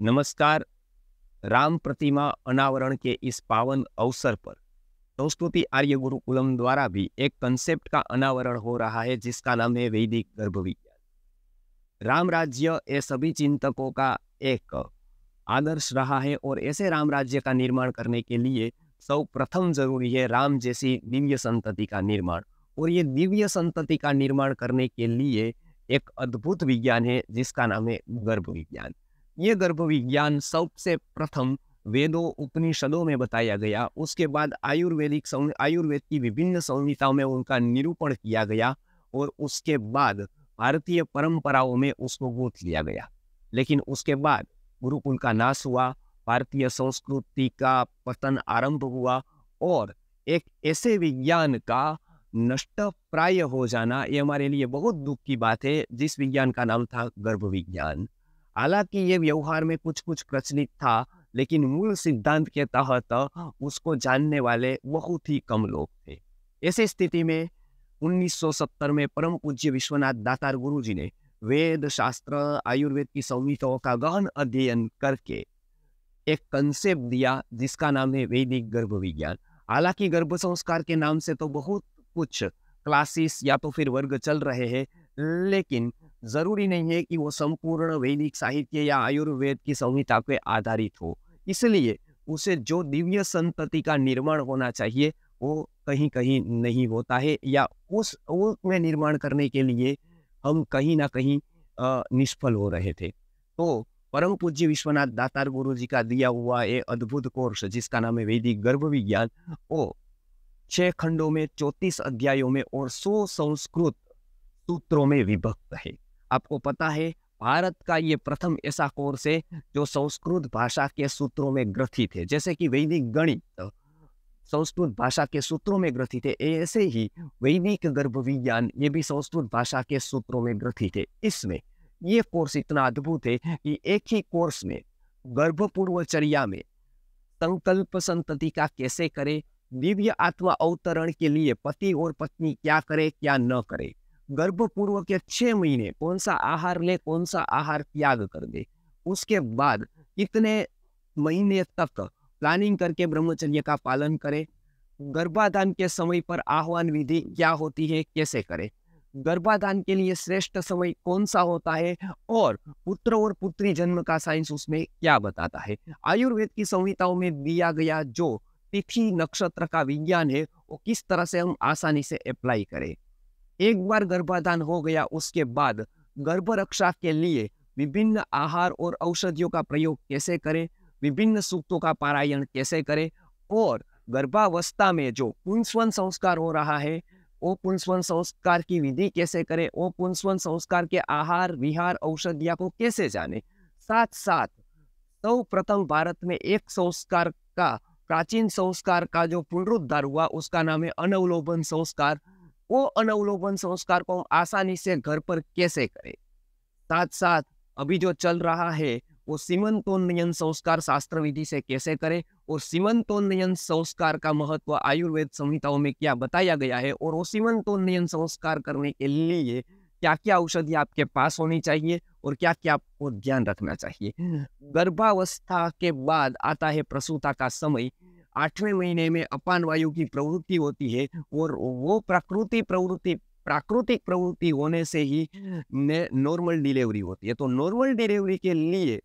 नमस्कार। राम प्रतिमा अनावरण के इस पावन अवसर पर संस्कृति आर्य गुरुकुलम द्वारा भी एक कंसेप्ट का अनावरण हो रहा है जिसका नाम है वैदिक गर्भ विज्ञान। राम राज्य ये सभी चिंतकों का एक आदर्श रहा है और ऐसे राम राज्य का निर्माण करने के लिए सर्वप्रथम जरूरी है राम जैसी दिव्य संतति का निर्माण। और ये दिव्य संतति का निर्माण करने के लिए एक अद्भुत विज्ञान है जिसका नाम है गर्भ विज्ञान। ये गर्भ विज्ञान सबसे प्रथम वेदों उपनिषदों में बताया गया, उसके बाद आयुर्वेद की विभिन्न संहिताओं में उनका निरूपण किया गया और उसके बाद भारतीय परंपराओं में उसको गूंथ लिया गया। लेकिन उसके बाद गुरुकुल का नाश हुआ, भारतीय संस्कृति का पतन आरंभ हुआ और एक ऐसे विज्ञान का नष्ट प्राय हो जाना ये हमारे लिए बहुत दुख की बात है, जिस विज्ञान का नाम था गर्भ विज्ञान। हालांकि ये व्यवहार में कुछ कुछ प्रचलित था, लेकिन मूल सिद्धांत के तहत उसको जानने वाले बहुत ही कम लोग थे। ऐसी स्थिति में 1970 में परम पूज्य विश्वनाथ दातार गुरु जी ने वेद शास्त्र आयुर्वेद की संहिताओं का गहन अध्ययन करके एक कंसेप्ट दिया जिसका नाम है वैदिक गर्भ विज्ञान। हालांकि गर्भ संस्कार के नाम से तो बहुत कुछ क्लासेस या तो फिर वर्ग चल रहे हैं, लेकिन जरूरी नहीं है कि वो संपूर्ण वैदिक साहित्य या आयुर्वेद की संहिता पे आधारित हो। इसलिए उसे जो दिव्य संतति का निर्माण होना चाहिए वो कहीं कहीं नहीं होता है, या उसमें निर्माण करने के लिए हम कहीं ना कहीं निष्फल हो रहे थे। तो परम पूज्य विश्वनाथ दातार गुरु जी का दिया हुआ ये अद्भुत कोर्स जिसका नाम है वैदिक गर्भ विज्ञान, वो 6 खंडों में 34 अध्यायों में और 100 संस्कृत सूत्रों में विभक्त है। आपको पता है भारत का ये प्रथम ऐसा कोर्स है जो संस्कृत भाषा के सूत्रों में ग्रथित है। जैसे कि वैदिक गणित संस्कृत भाषा के सूत्रों में ग्रथित है, ऐसे ही वैदिक गर्भ विज्ञान ये भी संस्कृत भाषा के सूत्रों में ग्रथित है। इसमें ये कोर्स इतना अद्भुत है कि एक ही कोर्स में गर्भ पूर्वचर्या में संकल्प संतति का कैसे करे, दिव्य आत्मा अवतरण के लिए पति और पत्नी क्या करे क्या न करे, गर्भ पूर्व के 6 महीने कौन सा आहार ले कौन सा आहार त्याग कर दे, उसके बाद कितने महीने तक प्लानिंग करके ब्रह्मचर्य का पालन करे, गर्भाधान के समय पर आह्वान विधि क्या होती है कैसे करे, गर्भाधान के लिए श्रेष्ठ समय कौन सा होता है और पुत्र और पुत्री जन्म का साइंस उसमें क्या बताता है। आयुर्वेद की संहिताओं में दिया गया जो तिथि नक्षत्र का विज्ञान है वो किस तरह से हम आसानी से अप्लाई करें। एक बार गर्भाधान हो गया उसके बाद गर्भ रक्षा के लिए विभिन्न आहार और औषधियों का प्रयोग कैसे करें, विभिन्न सूक्तों का पारायण कैसे करें, और गर्भावस्था में जो पुंसवन संस्कार हो रहा है वो पुंसवन संस्कार की विधि कैसे करें, वो पुंसवन संस्कार के आहार विहार औषधिया को कैसे जाने। साथ साथ सर्वप्रथम भारत में एक संस्कार का प्राचीन संस्कार का जो पुनरुद्धार हुआ उसका नाम है अनवलोकन संस्कार। वो अनवलोकन संस्कार को हम आसानी से घर पर कैसे करें। साथ साथ अभी जो चल रहा है वो सीमंतोन्नयन संस्कार शास्त्र विधि से कैसे करें, और सीमंतोन्नयन संस्कार का महत्व आयुर्वेद संहिताओं में क्या बताया गया है, और वो सीमंतोन्नयन संस्कार करने के लिए क्या क्या औषधि आपके पास होनी चाहिए और क्या क्या आपको ध्यान रखना चाहिए। गर्भावस्था के बाद आता है प्रसूता का समय। 8वें महीने में अपान वायु की प्रवृत्ति होती है और वो प्राकृतिक प्रवृत्ति होने से ही नॉर्मल डिलीवरी होती है। तो नॉर्मल डिलीवरी के लिए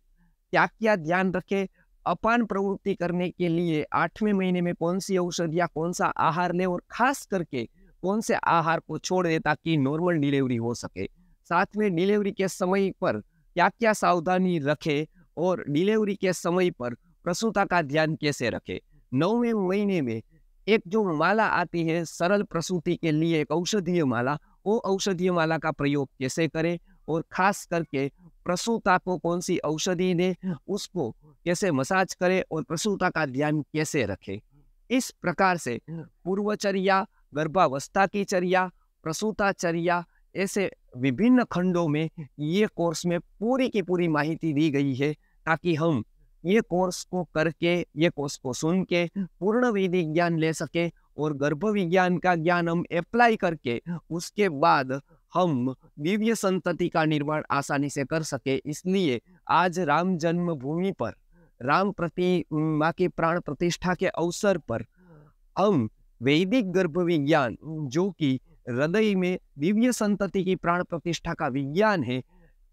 क्या क्या ध्यान रखें, अपान प्रवृत्ति करने के लिए 8वें महीने में कौन सी औषधियाँ कौन सा आहार लें और खास करके कौन से आहार को छोड़ दे ताकि नॉर्मल डिलीवरी हो सके। साथ में डिलीवरी के समय पर क्या क्या सावधानी रखें और डिलीवरी के समय पर प्रसूता का ध्यान कैसे रखें। 9वें महीने में एक जो माला आती है सरल प्रसूति के लिए एक औषधीय माला, वो औषधीय माला का प्रयोग कैसे करें और खास करके प्रसूता को कौन सी औषधि दें, उसको कैसे मसाज करें और प्रसूता का ध्यान कैसे रखें। इस प्रकार से पूर्वचर्या, गर्भावस्था की चर्या, प्रसूताचर्या, ऐसे विभिन्न खंडों में ये कोर्स में पूरी की पूरी माहिती दी गई है ताकि हम ये कोर्स को करके ये कोर्स को सुन के पूर्ण वैदिक ज्ञान ले सके और गर्भ विज्ञान का ज्ञान हम अप्लाई करके उसके बाद हम दिव्य संतति का निर्माण आसानी से कर सके, इसलिए आज राम जन्मभूमि पर राम प्रतिमा की प्राण प्रतिष्ठा के अवसर पर हम वैदिक गर्भ विज्ञान, जो कि हृदय में दिव्य संतति की प्राण प्रतिष्ठा का विज्ञान है,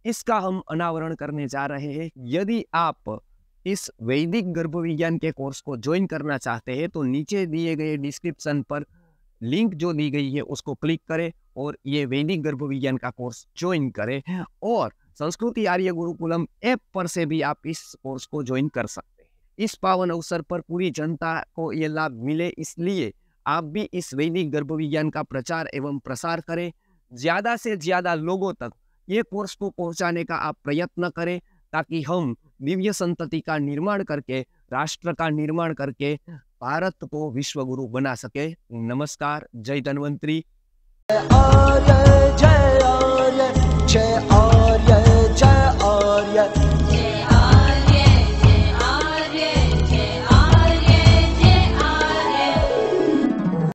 इसका हम अनावरण करने जा रहे हैं। यदि आप इस वैदिक गर्भ विज्ञान के कोर्स को ज्वाइन करना चाहते हैं तो नीचे दिए गए डिस्क्रिप्शन पर लिंक जो दी गई है उसको क्लिक करें और ये वैदिक गर्भ विज्ञान का कोर्स ज्वाइन करें। और संस्कृति आर्य गुरुकुलम ऐप पर से भी आप इस कोर्स को ज्वाइन कर सकते हैं। इस पावन अवसर पर पूरी जनता को ये लाभ मिले, इसलिए आप भी इस वैदिक गर्भ विज्ञान का प्रचार एवं प्रसार करें। ज्यादा से ज्यादा लोगों तक ये कोर्स को पहुंचाने का आप प्रयत्न करें, ताकि हम दिव्य संतति का निर्माण करके, राष्ट्र का निर्माण करके भारत को विश्व गुरु बना सके। नमस्कार, जय धन्वंतरी।